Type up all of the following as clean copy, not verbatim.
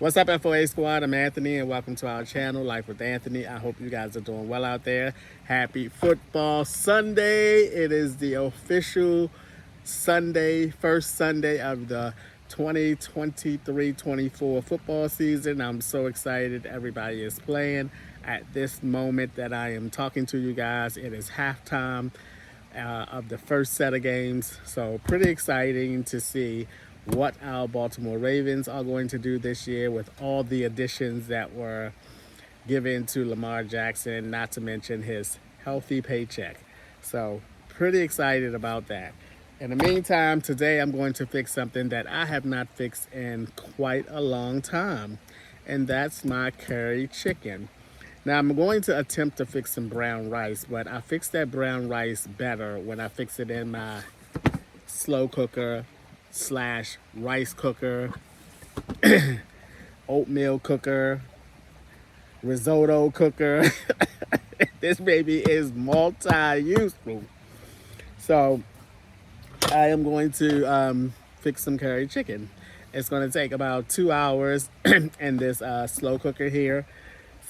What's up, FOA squad? I'm Anthony, and welcome to our channel, Life with Anthony. I hope you guys are doing well out there. Happy Football Sunday. It is the official Sunday, first Sunday of the 2023-24 football season. I'm so excited. Everybody is playing. At this moment that I am talking to you guys, it is halftime of the first set of games. So pretty exciting to see what our Baltimore Ravens are going to do this year with all the additions that were given to Lamar Jackson, not to mention his healthy paycheck. So pretty excited about that. In the meantime, today I'm going to fix something that I have not fixed in quite a long time, and that's my curry chicken. Now I'm going to attempt to fix some brown rice, but I fix that brown rice better when I fix it in my slow cooker / rice cooker, oatmeal cooker, risotto cooker. This baby is multi-useful. So I am going to fix some curry chicken. It's going to take about 2 hours in this slow cooker here.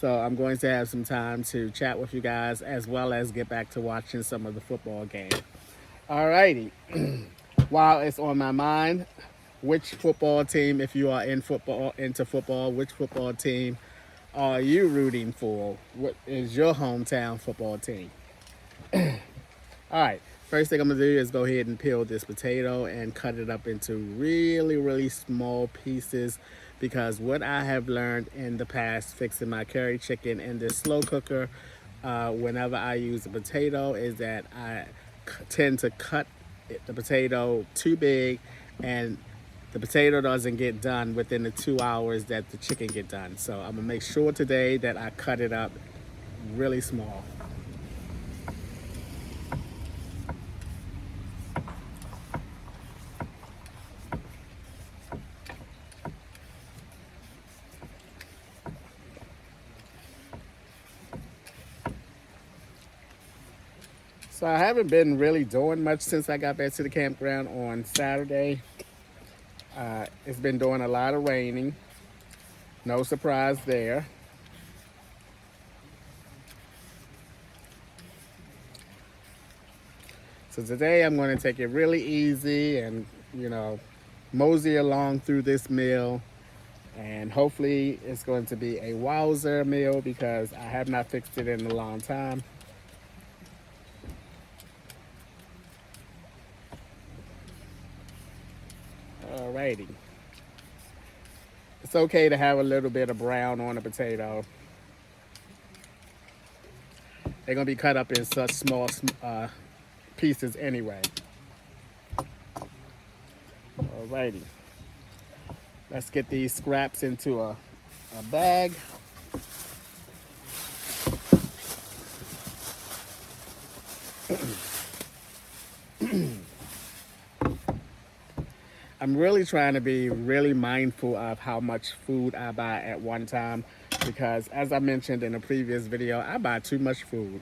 So I'm going to have some time to chat with you guys as well as get back to watching some of the football game. Alrighty. While it's on my mind, which football team, if you are into football, which football team are you rooting for? What is your hometown football team? Alright, first thing I'm going to do is go ahead and peel this potato and cut it up into really, really small pieces, because what I have learned in the past fixing my curry chicken in this slow cooker, whenever I use a potato, is that I tend to cut the potato too big, and the potato doesn't get done within the 2 hours that the chicken get done. So I'm gonna make sure today that I cut it up really small. So I haven't been really doing much since I got back to the campground on Saturday. It's been doing a lot of raining. No surprise there. So today I'm going to take it really easy and, mosey along through this meal. And hopefully it's going to be a wowzer meal, because I have not fixed it in a long time. Alrighty. It's okay to have a little bit of brown on a potato. They're going to be cut up in such small pieces anyway. Alrighty. Let's get these scraps into a bag. I'm really trying to be really mindful of how much food I buy at one time, because as I mentioned in a previous video, I buy too much food.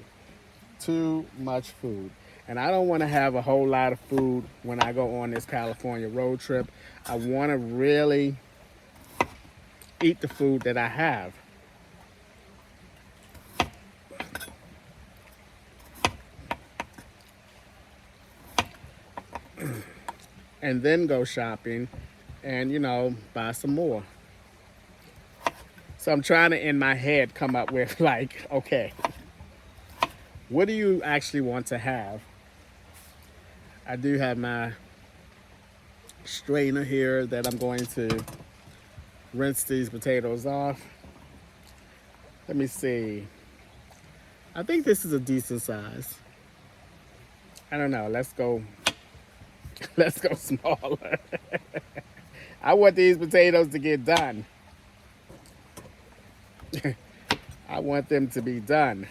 Too much food. And I don't want to have a whole lot of food when I go on this California road trip. I want to really eat the food that I have. And then go shopping and, buy some more. So I'm trying to, in my head, come up with like, okay, what do you actually want to have? I do have my strainer here that I'm going to rinse these potatoes off. Let me see. I think this is a decent size. I don't know. Let's go smaller. I want these potatoes to get done. I want them to be done.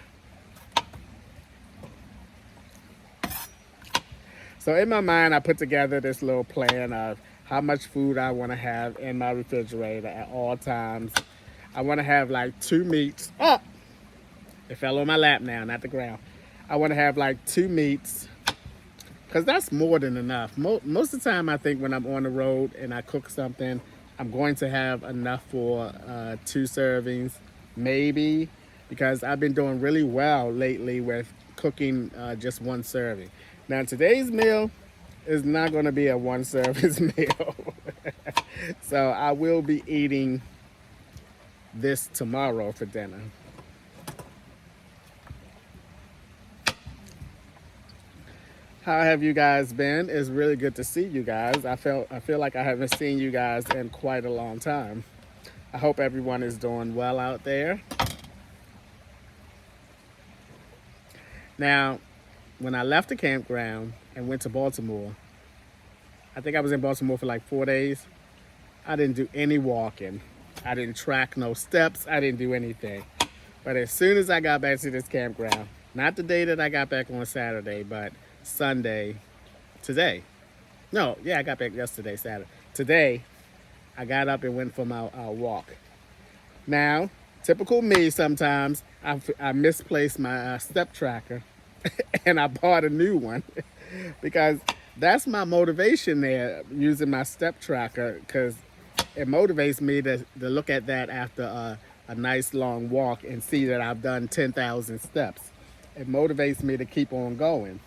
So in my mind, I put together this little plan of how much food I want to have in my refrigerator at all times. I want to have like 2 meats. Oh, it fell on my lap now, not the ground. I want to have like 2 meats, because that's more than enough. Most of the time, I think when I'm on the road and I cook something, I'm going to have enough for 2 servings, maybe, because I've been doing really well lately with cooking just 1 serving. Now, today's meal is not going to be a 1 serving meal. So I will be eating this tomorrow for dinner. How have you guys been? It's really good to see you guys. I feel like I haven't seen you guys in quite a long time. I hope everyone is doing well out there. Now, when I left the campground and went to Baltimore, I think I was in Baltimore for like 4 days. I didn't do any walking. I didn't track no steps. I didn't do anything. But as soon as I got back to this campground, not the day that I got back on Saturday, but Sunday, today. No, yeah, I got back yesterday, Saturday. Today, I got up and went for my walk. Now, typical me sometimes, I misplaced my step tracker and I bought a new one because that's my motivation there, using my step tracker, because it motivates me to look at that after a nice long walk and see that I've done 10,000 steps. It motivates me to keep on going.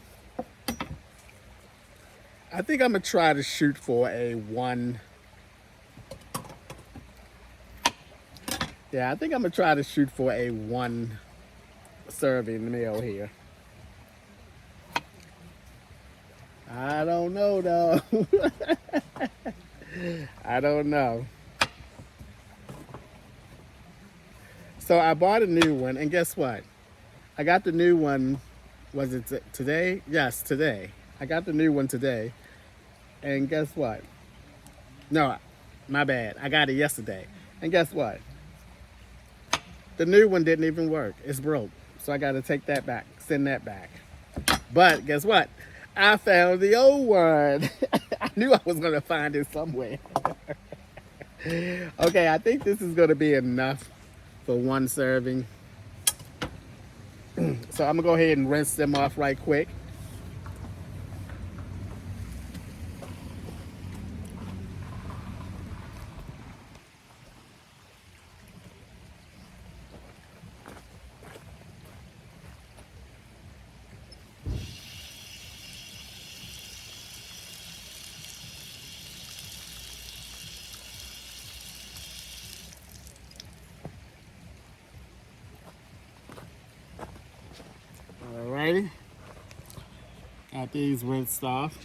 I think I'm going to try to shoot for a 1. Yeah, I think I'm going to try to shoot for a 1 serving meal here. I don't know, though. I don't know. So I bought a new one, and guess what? I got the new one, was it today? Yes, today. I got the new one today. And guess what? No, my bad. I got it yesterday. And guess what? The new one didn't even work. It's broke. So I got to take that back, send that back. But guess what? I found the old one. I knew I was going to find it somewhere. Okay, I think this is going to be enough for 1 serving. So I'm going to go ahead and rinse them off right quick. Alrighty. Got these rinsed off.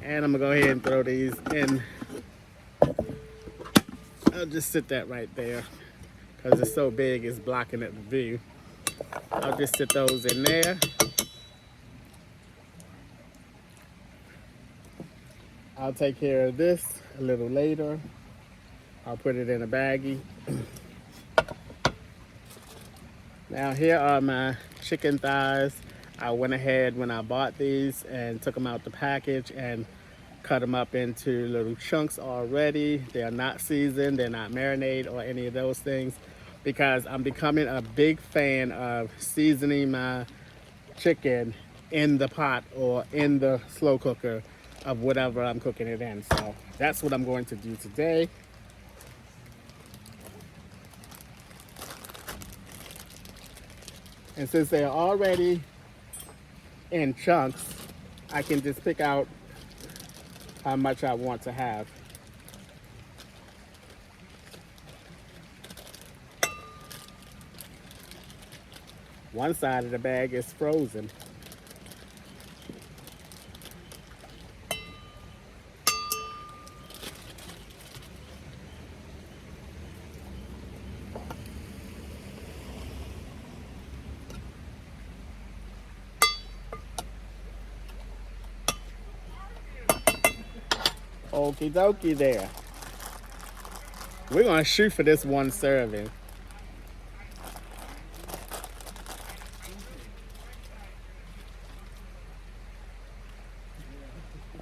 And I'm gonna go ahead and throw these in. I'll just sit that right there because it's so big it's blocking at the view. I'll just sit those in there. I'll take care of this a little later. I'll put it in a baggie. Now here are my chicken thighs. I went ahead when I bought these and took them out the package and cut them up into little chunks already. They are not seasoned, they're not marinated or any of those things, because I'm becoming a big fan of seasoning my chicken in the pot or in the slow cooker of whatever I'm cooking it in. So that's what I'm going to do today. And since they're already in chunks, I can just pick out how much I want to have. One side of the bag is frozen. Okie dokie there. We're gonna shoot for this 1 serving.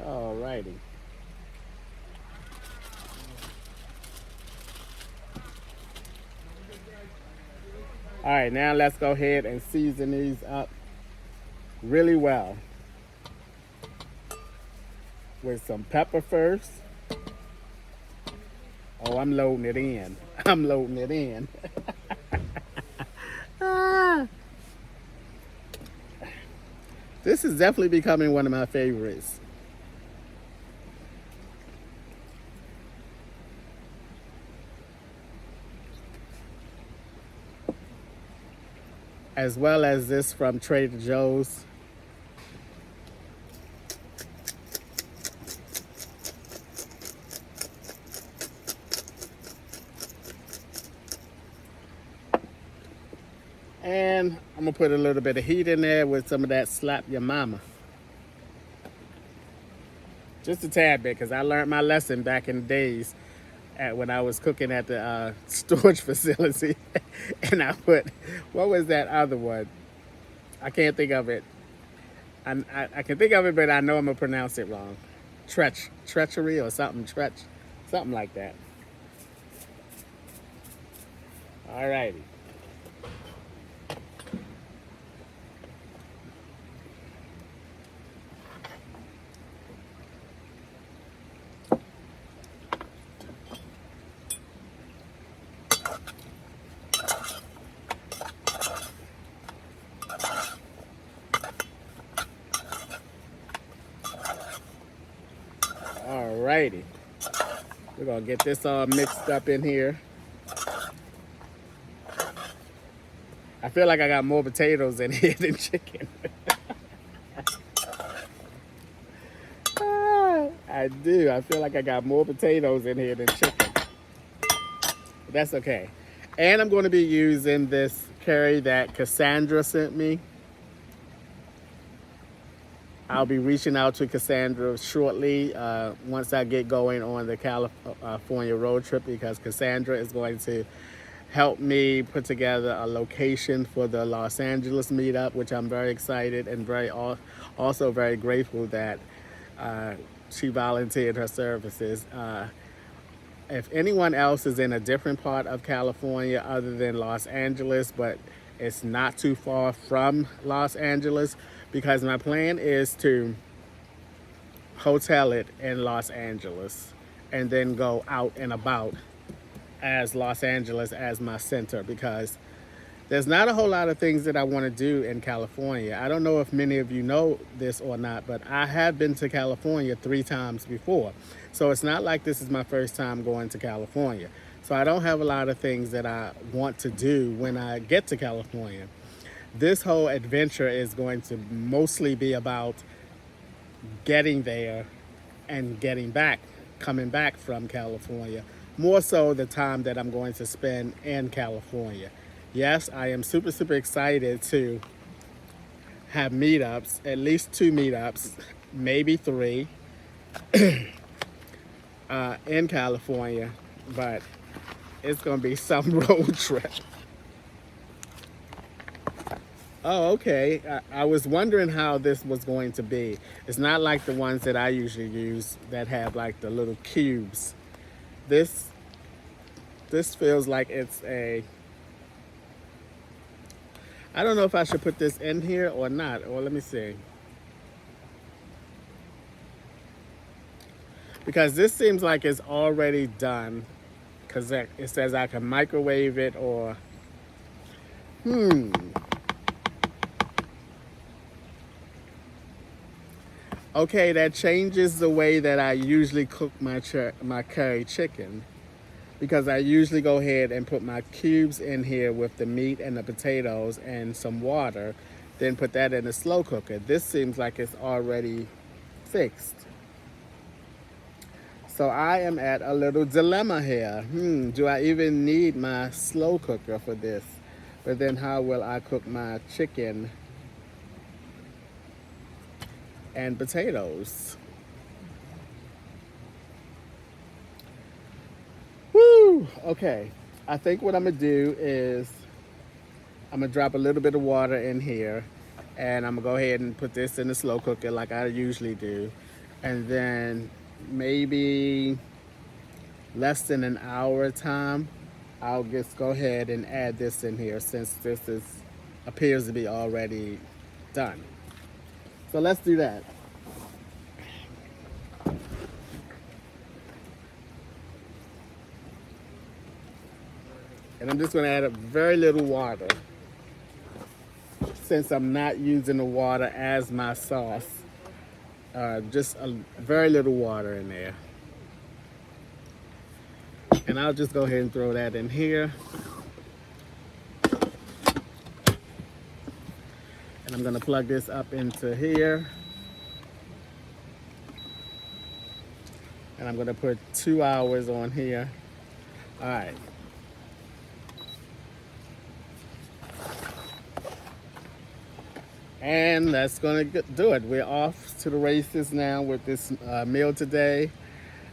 Alrighty. Alright, now let's go ahead and season these up really well. with some pepper first. Oh, I'm loading it in. I'm loading it in. Ah, this is definitely becoming one of my favorites. As well as this from Trader Joe's. And I'm gonna put a little bit of heat in there with some of that slap your mama. Just a tad bit, because I learned my lesson back in the days when I was cooking at the storage facility. And I put, what was that other one? I can't think of it. I can think of it, but I know I'm gonna pronounce it wrong. Treachery or something, something like that. All righty. All righty. We're gonna get this all mixed up in here. I feel like I got more potatoes in here than chicken. I do. I feel like I got more potatoes in here than chicken. But that's okay. And I'm going to be using this curry that Cassandra sent me. I'll be reaching out to Cassandra shortly once I get going on the California road trip, because Cassandra is going to help me put together a location for the Los Angeles meetup, which I'm very excited and also very grateful that she volunteered her services. If anyone else is in a different part of California other than Los Angeles, but it's not too far from Los Angeles, because my plan is to hotel it in Los Angeles and then go out and about as Los Angeles as my center, because there's not a whole lot of things that I want to do in California. I don't know if many of you know this or not, but I have been to California 3 times before. So it's not like this is my first time going to California. So I don't have a lot of things that I want to do when I get to California. This whole adventure is going to mostly be about getting there and getting back, coming back from California. More so the time that I'm going to spend in California. Yes, I am super, super excited to have meetups, at least 2 meetups, maybe 3 in California, but it's going to be some road trip. Oh, okay. I was wondering how this was going to be. It's not like the ones that I usually use that have like the little cubes. This feels like it's I don't know if I should put this in here or not, or let me see. Because this seems like it's already done, because it says I can microwave it or, Okay, that changes the way that I usually cook my curry chicken, because I usually go ahead and put my cubes in here with the meat and the potatoes and some water, then put that in the slow cooker. This seems like it's already fixed. So I am at a little dilemma here. Do I even need my slow cooker for this? But then how will I cook my chicken and potatoes? Woo! Okay, I think what I'm gonna do is I'm gonna drop a little bit of water in here, and I'm gonna go ahead and put this in the slow cooker like I usually do, and then maybe less than an hour time, I'll just go ahead and add this in here, since this appears to be already done. So let's do that. And I'm just going to add a very little water since I'm not using the water as my sauce. Just a very little water in there. And I'll just go ahead and throw that in here. And I'm going to plug this up into here. And I'm going to put 2 hours on here. All right. And that's going to do it. We're off to the races now with this meal today.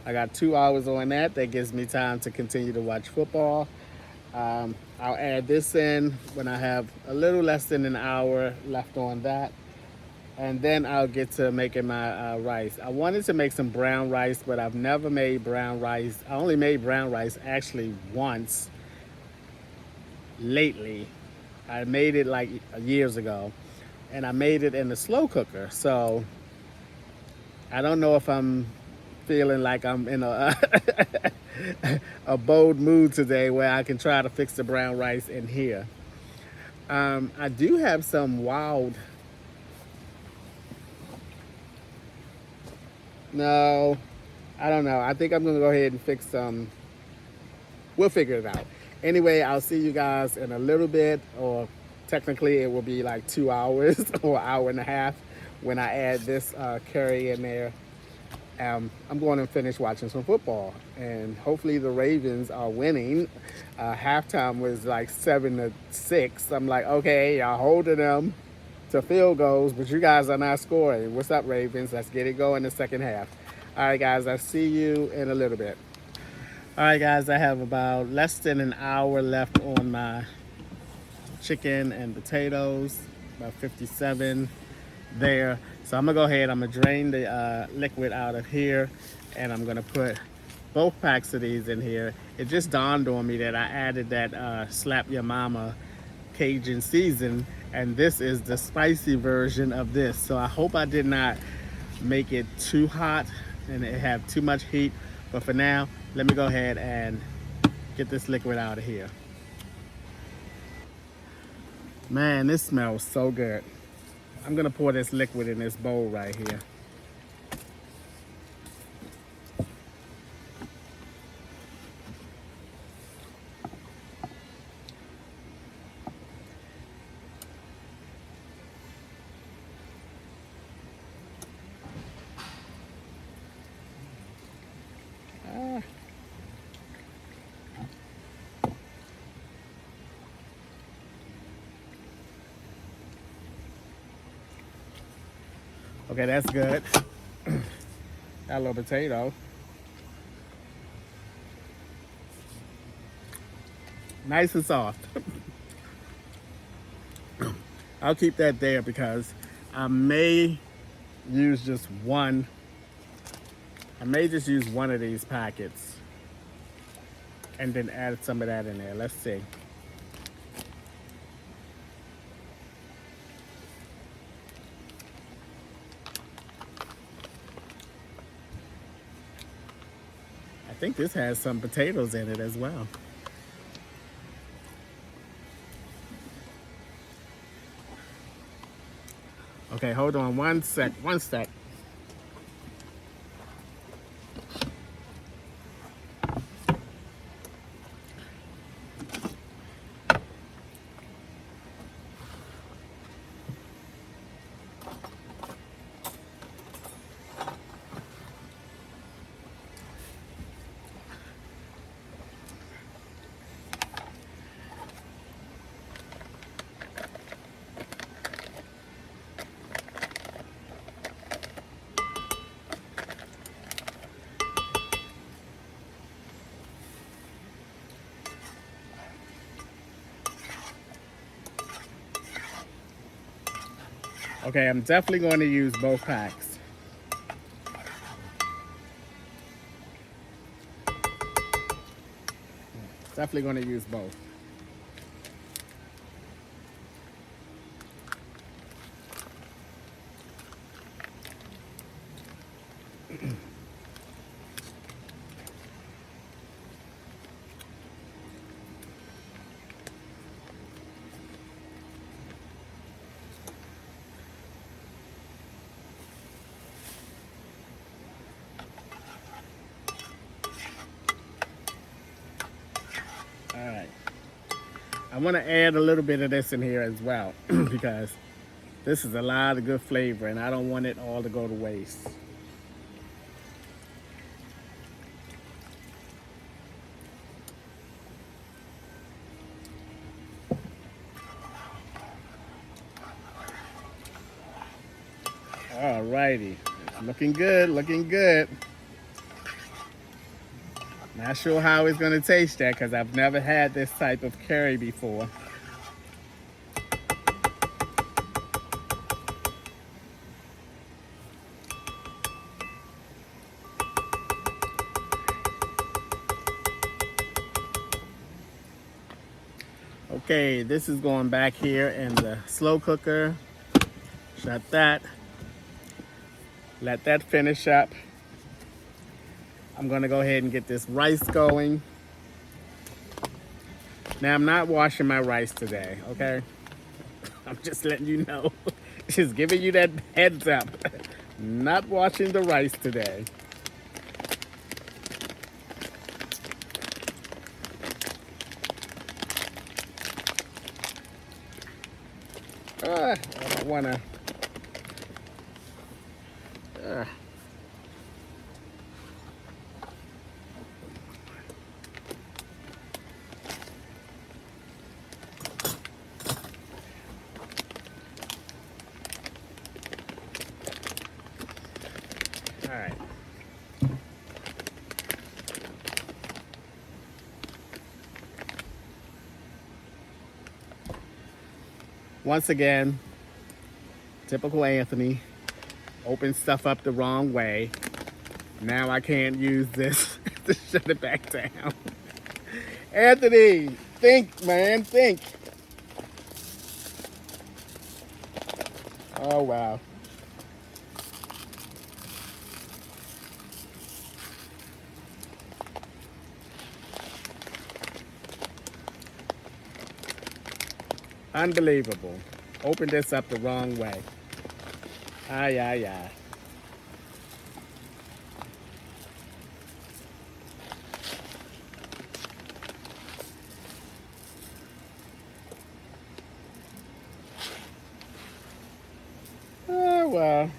I got 2 hours on that. That gives me time to continue to watch football. I'll add this in when I have a little less than an hour left on that. And then I'll get to making my rice. I wanted to make some brown rice, but I've never made brown rice. I only made brown rice actually once lately. I made it like years ago. And I made it in the slow cooker. So I don't know if I'm feeling like I'm in a bold mood today where I can try to fix the brown rice in here. I do have some wild. No, I don't know. I think I'm going to go ahead and fix some. We'll figure it out. Anyway, I'll see you guys in a little bit, or technically it will be like 2 hours or an hour and a half when I add this curry in there. I'm going to finish watching some football, and hopefully the Ravens are winning. Halftime was like 7-6. I'm like, okay, y'all holding them to field goals, but you guys are not scoring. What's up, Ravens? Let's get it going in the second half. All right, guys, I'll see you in a little bit. All right, guys, I have about less than an hour left on my chicken and potatoes, about 57 there. So I'm gonna go ahead, I'm gonna drain the liquid out of here, and I'm gonna put both packs of these in here. It just dawned on me that I added that Slap Your Mama Cajun season, and this is the spicy version of this. So I hope I did not make it too hot and it have too much heat, but for now, let me go ahead and get this liquid out of here. Man, this smells so good. I'm gonna pour this liquid in this bowl right here. Okay, that's good. Got a little potato. Nice and soft. I'll keep that there because I may use just one. I may just use one of these packets and then add some of that in there. Let's see. I think this has some potatoes in it as well. Okay, hold on one sec. Okay, I'm definitely going to use both packs. Definitely going to use both. want to add a little bit of this in here as well because this is a lot of good flavor and I don't want it all to go to waste. Alrighty, looking good, looking good. Not sure how it's gonna taste that because I've never had this type of curry before. Okay, this is going back here in the slow cooker. Shut that. Let that finish up. I'm gonna go ahead and get this rice going. Now I'm not washing my rice today, okay? I'm just letting you know. Just giving you that heads up. Not washing the rice today. I don't wanna. All right. Once again, typical Anthony, open stuff up the wrong way. Now I can't use this to shut it back down. Anthony, think, man, think. Oh, wow. Unbelievable. Opened this up the wrong way. Ay, ay, ay. Oh, well.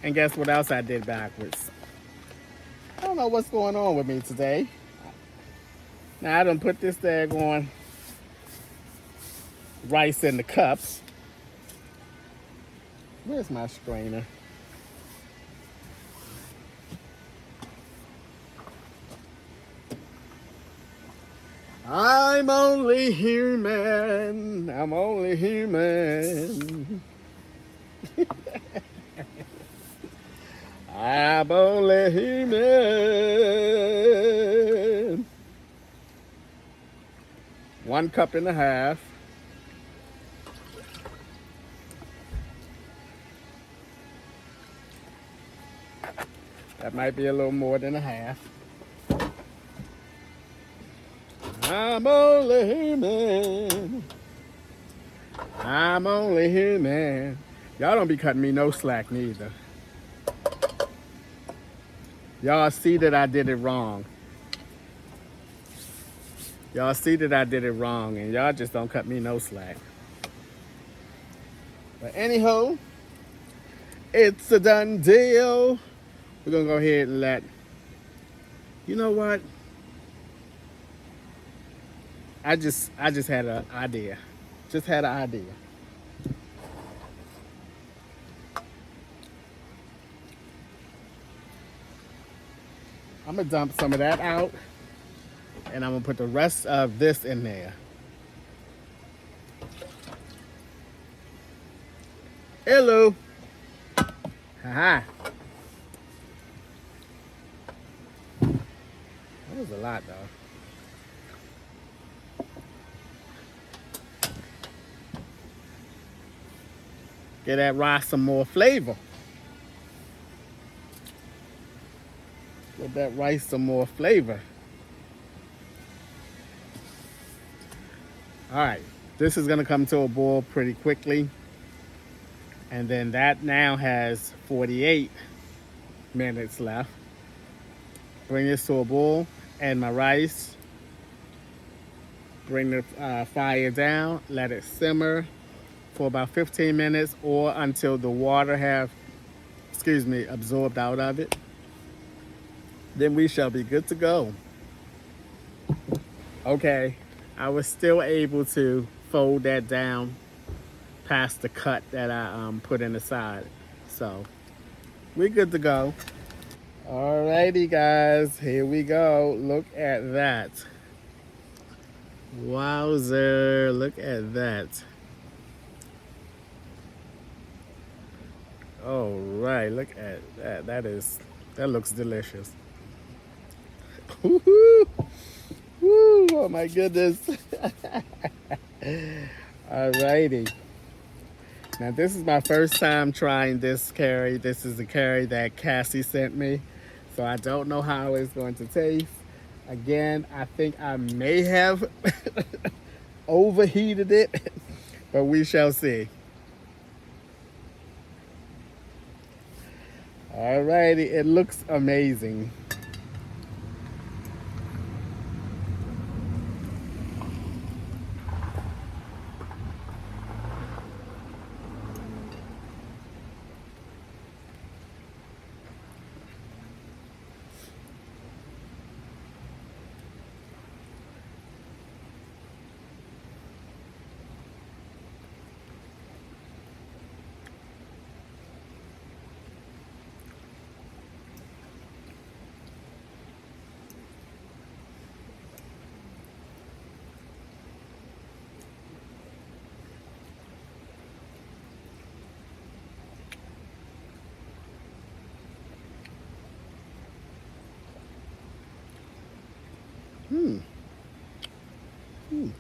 And guess what else I did backwards? I don't know what's going on with me today. Now I done put this daggone rice in the cups. Where's my strainer? I'm only human. I'm only human. I'm only human. 1 cup and a half. That might be a little more than a half. I'm only human. I'm only human. Y'all don't be cutting me no slack neither. Y'all see that I did it wrong. Y'all see that I did it wrong and y'all just don't cut me no slack. But anyhow, it's a done deal. We're gonna go ahead and let, you know what? I just had an idea. Just had an idea. I'm gonna dump some of that out and I'm gonna put the rest of this in there. Hello. Haha. That was a lot though. Give that rice some more flavor. Give that rice some more flavor. All right, this is gonna come to a boil pretty quickly. And then that now has 48 minutes left. Bring this to a boil. Add my rice. Bring the fire down. Let it simmer for about 15 minutes or until the water have, absorbed out of it. Then we shall be good to go. Okay, I was still able to fold that down past the cut that I put in the side. So we're good to go. Alrighty guys, here we go. Look at that. Wowzer, look at that. All right, look at that. That looks delicious. Woo-hoo. Woo, oh my goodness. Alrighty. Now this is my first time trying this curry. This is the curry that Cassie sent me. So I don't know how it's going to taste. Again, I think I may have overheated it, but we shall see. Alrighty, it looks amazing. Hmm. Hmm.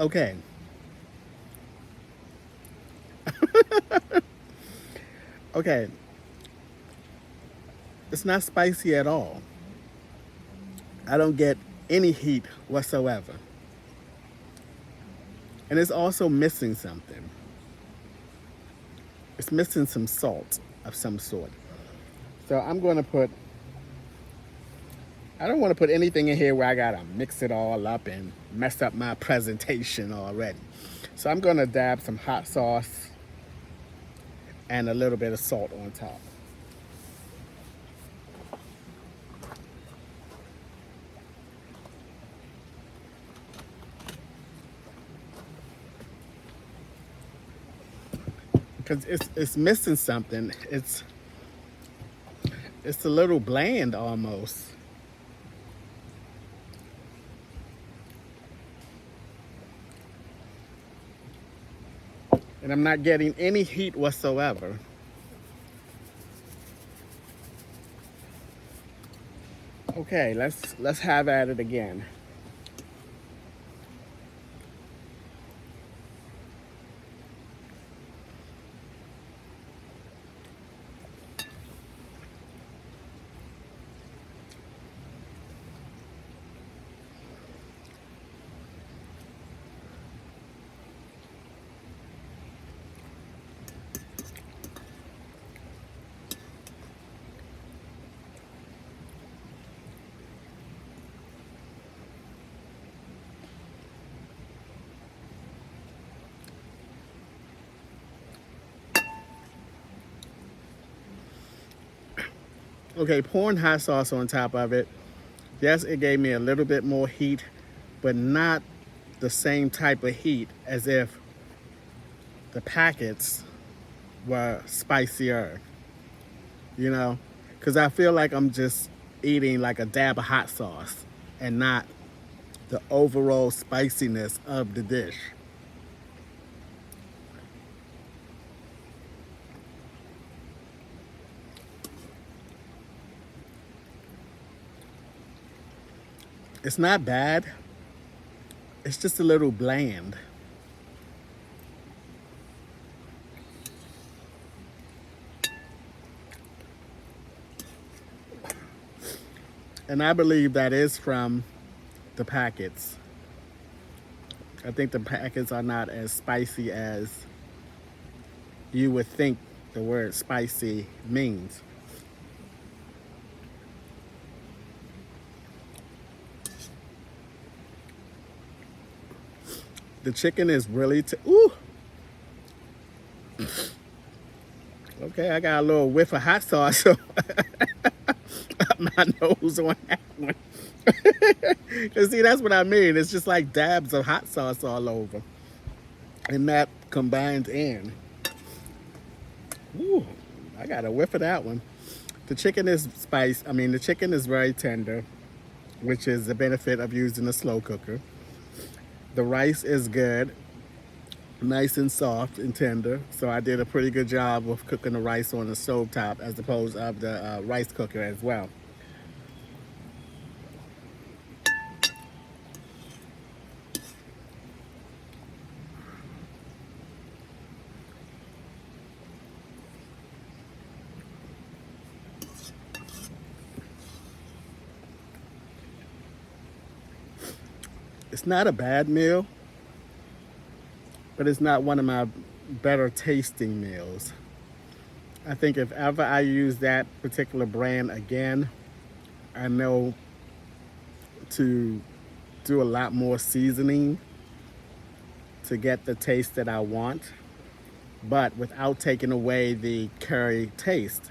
Okay. Okay. It's not spicy at all. I don't get any heat whatsoever. And it's also missing something. It's missing some salt of some sort. So I'm going to put, I don't want to put anything in here where I got to mix it all up and mess up my presentation already. So I'm going to dab some hot sauce and a little bit of salt on top. Because it's missing something. It's a little bland almost. And I'm not getting any heat whatsoever. Okay, let's have at it again. Okay, pouring hot sauce on top of it. Yes, it gave me a little bit more heat, but not the same type of heat as if the packets were spicier, you know? Because I feel like I'm just eating like a dab of hot sauce and not the overall spiciness of the dish. It's not bad. It's just a little bland. And I believe that is from the packets. I think the packets are not as spicy as you would think the word spicy means. The chicken is really, ooh, okay, I got a little whiff of hot sauce so up my nose on that one. Cause see, that's what I mean. It's just like dabs of hot sauce all over. And that combined in. Ooh, I got a whiff of that one. The chicken is spiced. I mean, the chicken is very tender, which is the benefit of using a slow cooker. The rice is good, nice and soft and tender. So I did a pretty good job of cooking the rice on the stove top as opposed of the rice cooker as well. It's not a bad meal, but it's not one of my better tasting meals. I think if ever I use that particular brand again, I know to do a lot more seasoning to get the taste that I want, but without taking away the curry taste.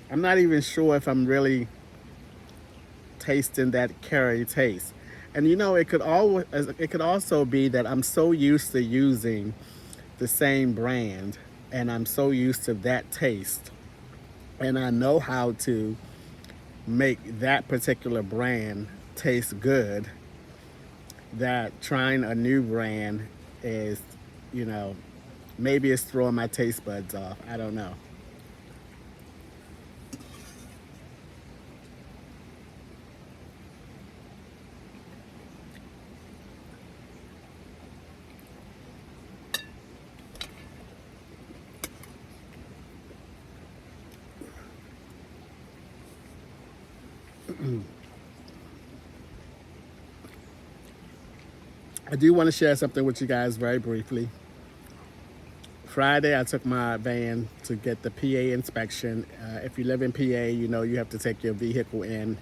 I'm not even sure if I'm really tasting that curry taste. And you know, it could also be that I'm so used to using the same brand and I'm so used to that taste and I know how to make that particular brand taste good that trying a new brand is, you know, maybe it's throwing my taste buds off. I don't know. I do want to share something with you guys very briefly. Friday, I took my van to get the PA inspection. If you live in PA, you know you have to take your vehicle in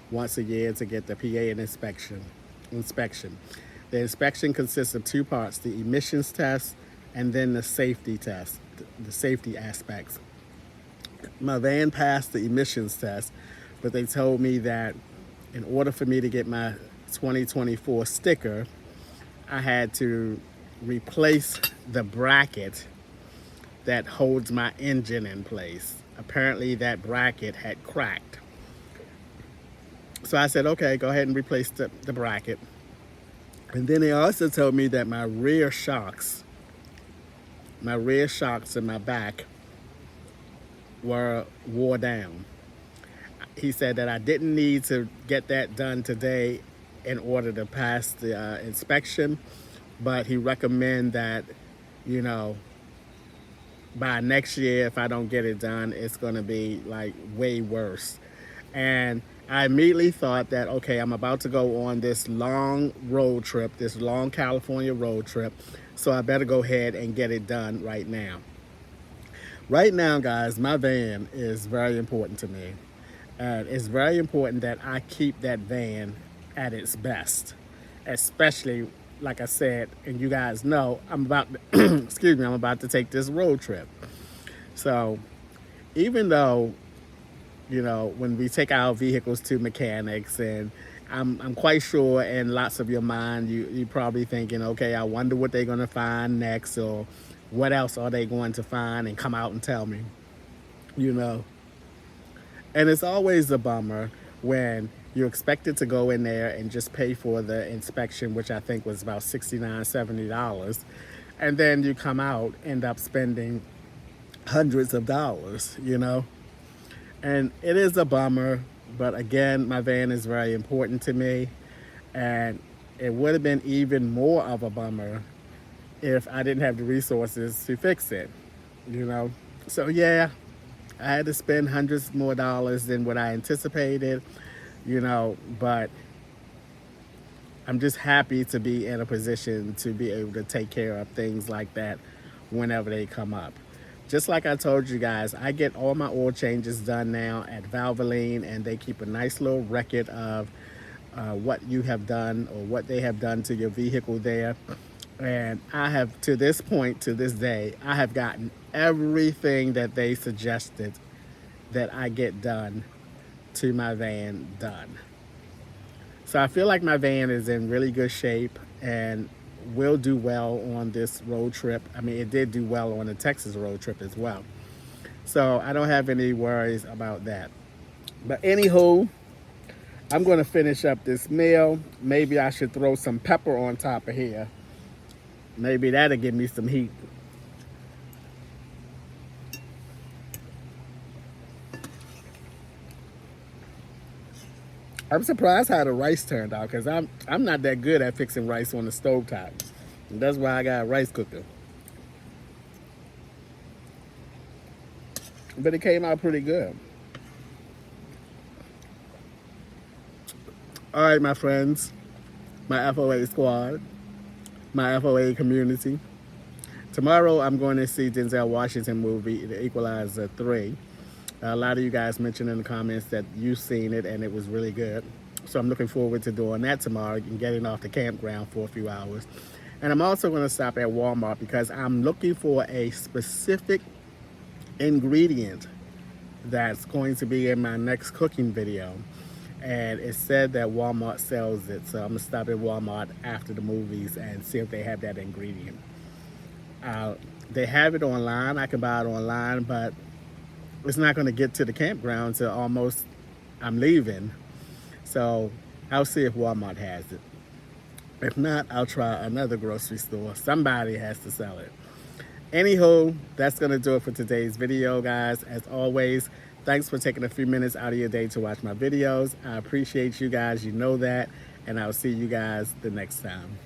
once a year to get the PA inspection. The inspection consists of two parts, the emissions test and then the safety test, the safety aspects. My van passed the emissions test, but they told me that in order for me to get my 2024 sticker, I had to replace the bracket that holds my engine in place. Apparently that bracket had cracked. So I said, okay, go ahead and replace the bracket. And then they also told me that my rear shocks in my back were wore down. He said that I didn't need to get that done today in order to pass the inspection, but he recommend that, you know, by next year, if I don't get it done, it's going to be like way worse. And I immediately thought that, okay, I'm about to go on this long road trip, this long California road trip, so I better go ahead and get it done right now. Right now, guys, my van is very important to me. And it's very important that I keep that van at its best, especially, like I said, and you guys know, I'm about to, excuse me, I'm about to take this road trip. So even though, you know, when we take our vehicles to mechanics, and I'm quite sure in lots of your mind, you're probably thinking, okay, I wonder what they're going to find next, or what else are they going to find and come out and tell me, you know. And it's always a bummer when you're expected to go in there and just pay for the inspection, which I think was about $69, $70. And then you come out, end up spending hundreds of dollars, you know. And it is a bummer, but again, my van is very important to me. And it would have been even more of a bummer if I didn't have the resources to fix it, you know. So yeah, I had to spend hundreds more dollars than what I anticipated, but I'm just happy to be in a position to be able to take care of things like that whenever they come up. Just like I told you guys, I get all my oil changes done now at Valvoline, and they keep a nice little record of what you have done or what they have done to your vehicle there. And I have, to this point, to this day, I have gotten everything that they suggested that I get done to my van done. So I feel like my van is in really good shape and will do well on this road trip. I mean, it did do well on the Texas road trip as well. So I don't have any worries about that. But anywho, I'm going to finish up this meal. Maybe I should throw some pepper on top of here. Maybe that'll give me some heat. I'm surprised how the rice turned out, because I'm not that good at fixing rice on the stovetop. And that's why I got a rice cooker. But it came out pretty good. All right, my friends, my FOA squad, my FOA community. Tomorrow I'm going to see Denzel Washington movie, The Equalizer 3. A lot of you guys mentioned in the comments that you've seen it and it was really good. So I'm looking forward to doing that tomorrow and getting off the campground for a few hours. And I'm also going to stop at Walmart because I'm looking for a specific ingredient that's going to be in my next cooking video. And it said that Walmart sells it. So I'm going to stop at Walmart after the movies and see if they have that ingredient. They have it online. I can buy it online, but it's not going to get to the campground till almost I'm leaving. So I'll see if Walmart has it. If not, I'll try another grocery store. Somebody has to sell it. Anywho, that's going to do it for today's video, guys. As always, thanks for taking a few minutes out of your day to watch my videos. I appreciate you guys. You know that. And I'll see you guys the next time.